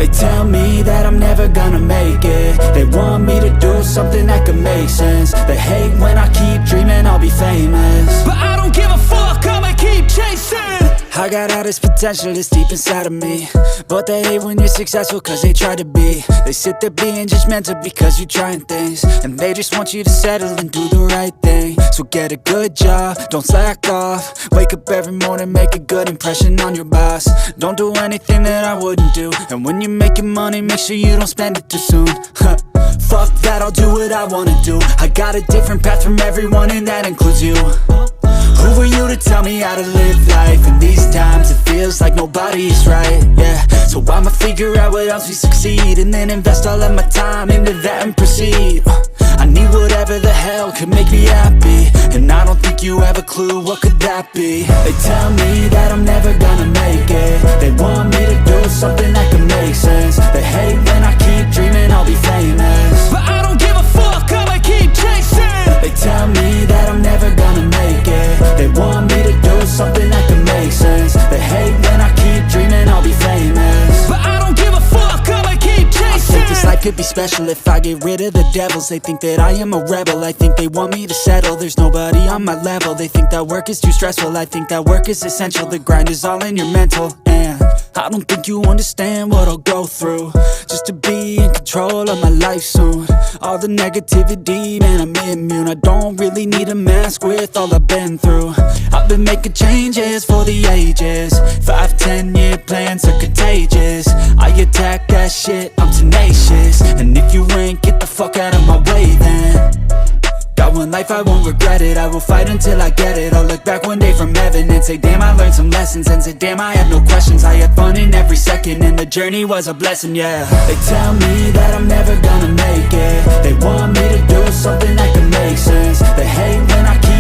They tell me that I'm never gonna make it. They want me to do something that could make sense. They hate when I keep dreaming I'll be famous, but I don't give a fuck, I'ma keep chasing. I got all this potential that's deep inside of me, but they hate when you're successful cause they try to be. They sit there being judgmental because you're trying things, and they just want you to settle and do the right thing. So get a good job, don't slack off. Wake up every morning, make a good impression on your boss. Don't do anything that I wouldn't do, and when you're making money, make sure you don't spend it too soon. Fuck that, I'll do what I wanna do. I got a different path from everyone, and that includes you. Who are you to tell me how to live life? In these times it feels like nobody is right, yeah. So I'ma figure out what else we succeed, and then invest all of my time into that and proceed. I need whatever the hell could make me happy, and I don't think you have a clue what could that be. They tell me that I'm never gonna make it. They want me to do something that could make sense. They hate when I keep dreaming I'll be famous, but I don't give a fuck, I'ma keep chasing. They tell me that I'm never gonna make it. They want me to do something that could make sense. They hate when I keep dreaming I'll be famous, but I don't give a fuck, I'ma keep chasing. I think this life could be special if I get rid of the devils. They think that I am a rebel, I think they want me to settle. There's nobody on my level. They think that work is too stressful, I think that work is essential. The grind is all in your mental, and I don't think you understand what I'll go through just to be in control of my life soon. All the negativity, man, I'm immune. I don't really need a mask with all I've been through. I've been making changes for the ages. 5-10 year plans are contagious. I attack that shit, I'm tenacious. And if you ain't, get the fuck out of my way then. Got one life, I won't regret it. I will fight until I get it. I'll look back one day from heaven and say, damn, I learned some lessons. And say, damn, I had no questions. I had fun in every second, and the journey was a blessing, yeah. They tell me that I'm never gonna make it. They want me to do something that can make sense. They hate when I keep